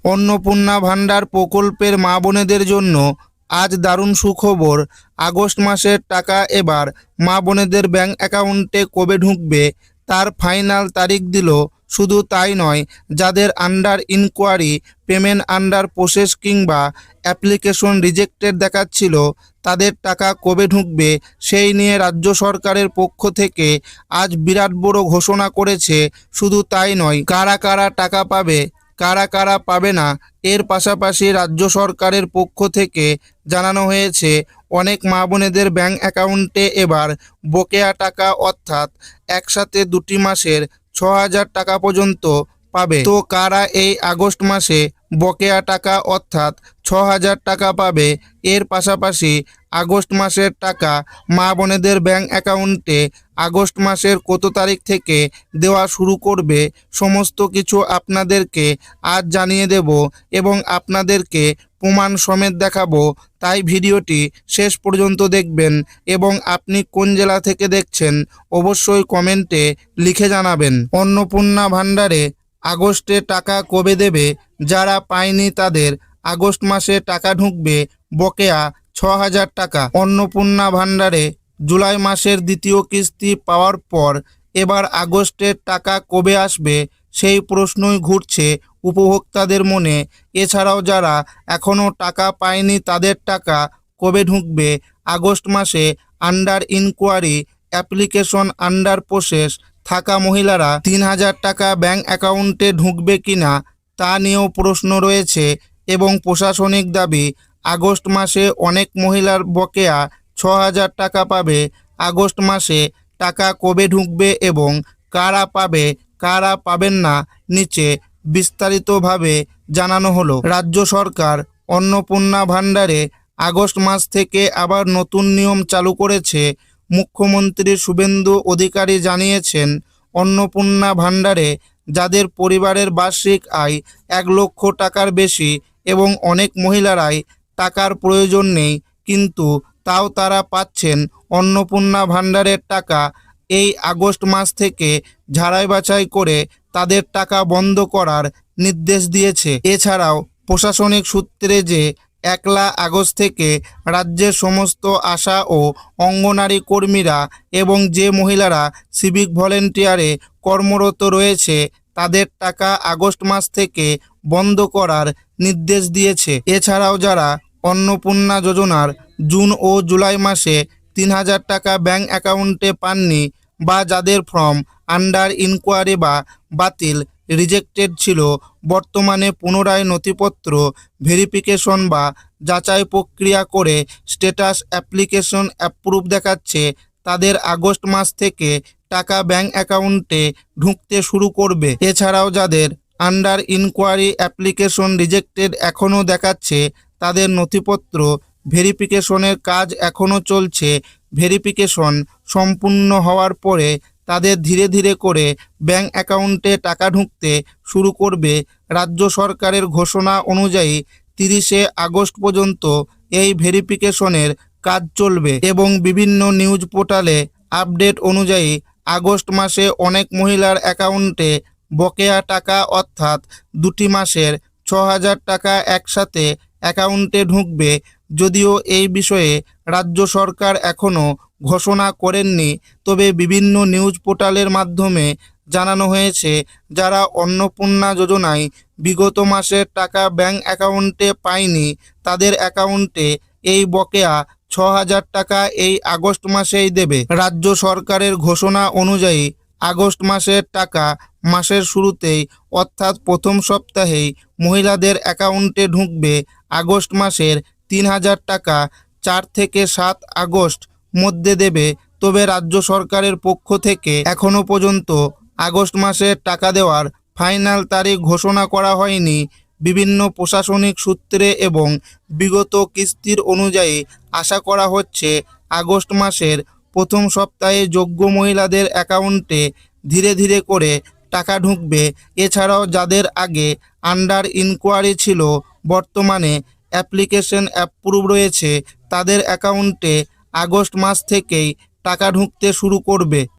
অন্নপূর্ণা ভান্ডার প্রকল্পের মা বোনেদের জন্য আজ দারুণ সুখবর। আগস্ট মাসের টাকা এবার মা বোনেদের ব্যাংক অ্যাকাউন্টে কবে ঢুকবে তার ফাইনাল তারিখ দিল। শুধু তাই নয়, যাদের under inquiry, payment under process কিংবা অ্যাপ্লিকেশন রিজেক্টেড দেখাচ্ছিল, তাদের টাকা কবে ঢুকবে সেই নিয়ে রাজ্য সরকারের পক্ষ থেকে আজ বিরাট বড় ঘোষণা করেছে। শুধু তাই নয়, কারা কারা টাকা পাবে, কারা কারা পাবে না, এর পাশাপাশি রাজ্য সরকারের পক্ষ থেকে জানানো হয়েছে অনেক মা বোনেদের ব্যাংক অ্যাকাউন্টে এবার বকেয়া টাকা, অর্থাৎ একসাথে 2টি মাসের 6,000 টাকা পর্যন্ত পাবে। তো কারা এই আগস্ট মাসে বকেয়া টাকা অর্থাৎ 6,000 টাকা পাবে, এর পাশাপাশি আগস্ট মাসের টাকা মা বোনেদের ব্যাংক অ্যাকাউন্টে আগস্ট মাসের কত তারিখ থেকে দেওয়া শুরু করবে, সমস্ত কিছু আপনাদেরকে আজ জানিয়ে দেব এবং আপনাদেরকে প্রমাণ সমেত দেখাবো। তাই ভিডিওটি শেষ পর্যন্ত দেখবেন এবং আপনি কোন জেলা থেকে দেখছেন অবশ্যই কমেন্টে লিখে জানাবেন। অন্নপূর্ণা ভান্ডারে আগস্টে টাকা কবে দেবে? যারা পায়নি তাদের আগস্ট মাসে টাকা ঢুকবে বকেয়া 6,000 টাকা। অন্নপূর্ণা ভান্ডারে জুলাই মাসের দ্বিতীয় কিস্তি পাওয়ার পর এবার আগস্টের টাকা কবে আসবে সেই প্রশ্নই ঘুরছে উপভোক্তাদের মনে। এছাড়াও যারা এখনও টাকা পায়নি তাদের টাকা কবে ঢুকবে, আগস্ট মাসে under inquiry, application under process থাকা মহিলারা 3,000 টাকা ব্যাংক অ্যাকাউন্টে ঢুকবে কিনা তা নিয়েও প্রশ্ন রয়েছে এবং প্রশাসনিক দাবি আগস্ট মাসে অনেক মহিলার বকেয়া 6,000 টাকা পাবে। আগস্ট মাসে টাকা কবে ঢুকবে এবং কারা পাবে কারা পাবেন না নিচে বিস্তারিতভাবে জানানো হলো। রাজ্য সরকার অন্নপূর্ণা ভান্ডারে আগস্ট মাস থেকে আবার নতুন নিয়ম চালু করেছে। মুখ্যমন্ত্রী শুভেন্দু অধিকারী জানিয়েছেন, অন্নপূর্ণা ভান্ডারে যাদের পরিবারের বার্ষিক আয় 1 লক্ষ টাকার বেশি এবং অনেক মহিলারাই টাকার প্রয়োজন নেই, কিন্তু তাও তারা পাচ্ছেন অন্নপূর্ণা ভান্ডারের টাকা। এই আগস্ট মাস থেকে ঝাড়াই বাছাই করে তাদের টাকা বন্ধ করার নির্দেশ দিয়েছে। এছাড়াও প্রশাসনিক সূত্রে যে 1 আগস্ট থেকে রাজ্যের সমস্ত আশা ও অঙ্গনারী কর্মীরা এবং যে মহিলারা সিভিক ভলেন্টিয়ারে কর্মরত রয়েছে তাদের টাকা আগস্ট মাস থেকে বন্ধ করার নির্দেশ দিয়েছে। এছাড়াও যারা অন্নপূর্ণা যোজনার জুন ও জুলাই মাসে 3,000 টাকা ব্যাংক অ্যাকাউন্টে পাননি বা যাদের ফর্ম আন্ডার ইনকোয়ারি বা বাতিল, রিজেক্টেড ছিল, বর্তমানে পুনরায় নথিপত্র ভেরিফিকেশন বা যাচাই প্রক্রিয়া করে স্ট্যাটাস অ্যাপ্লিকেশন অ্যাপ্রুভ দেখাচ্ছে, তাদের আগস্ট মাস থেকে টাকা ব্যাংক অ্যাকাউন্টে ঢুকতে শুরু করবে। এছাড়াও যাদের আন্ডার ইনকোয়ারি অ্যাপ্লিকেশন রিজেক্টেড এখনও দেখাচ্ছে, তাদের নথিপত্র ভেরিফিকেশনের কাজ এখনও চলছে। ভেরিফিকেশন সম্পূর্ণ হওয়ার পরে তাদের ধীরে ধীরে করে ব্যাংক অ্যাকাউন্টে টাকা ঢুকতে শুরু করবে। রাজ্য সরকারের ঘোষণা অনুযায়ী 30শে আগস্ট পর্যন্ত এই ভেরিফিকেশনের কাজ চলবে এবং বিভিন্ন নিউজ পোর্টালে আপডেট অনুযায়ী আগস্ট মাসে অনেক মহিলার অ্যাকাউন্টে বকেয়া টাকা অর্থাৎ 2টি মাসের 6,000 টাকা একসাথে অ্যাকাউন্টে ঢুকবে। যদিও এই বিষয়ে রাজ্য সরকার এখনও ঘোষণা করেননি, তবে বিভিন্ন নিউজ পোর্টালের মাধ্যমে জানানো হয়েছে যারা অন্নপূর্ণা যোজনায় বিগত মাসের টাকা ব্যাংক অ্যাকাউন্টে পায়নি তাদের অ্যাকাউন্টে এই বকেয়া 6,000 টাকা এই আগস্ট মাসেই দেবে। রাজ্য সরকারের ঘোষণা অনুযায়ী আগস্ট মাসের টাকা মাসের শুরুতেই অর্থাৎ প্রথম সপ্তাহেই মহিলাদের অ্যাকাউন্টে ঢুকবে। আগস্ট মাসের 3,000 টাকা 4 থেকে 7 আগস্ট মধ্যে দেবে। তবে রাজ্য সরকারের পক্ষ থেকে এখনও পর্যন্ত আগস্ট মাসের টাকা দেওয়ার ফাইনাল তারিখ ঘোষণা করা হয়নি। বিভিন্ন প্রশাসনিক সূত্রে এবং বিগত কিস্তির অনুযায়ী আশা করা হচ্ছে আগস্ট মাসের প্রথম সপ্তাহে যোগ্য মহিলাদের অ্যাকাউন্টে ধীরে ধীরে করে টাকা ঢুকবে। এছাড়াও যাদের আগে আন্ডার ইনকোয়ারি ছিল, বর্তমানে অ্যাপ্লিকেশন অ্যাপ্রুভ রয়েছে, তাদের অ্যাকাউন্টে আগস্ট মাস থেকেই টাকা ঢুকতে শুরু করবে।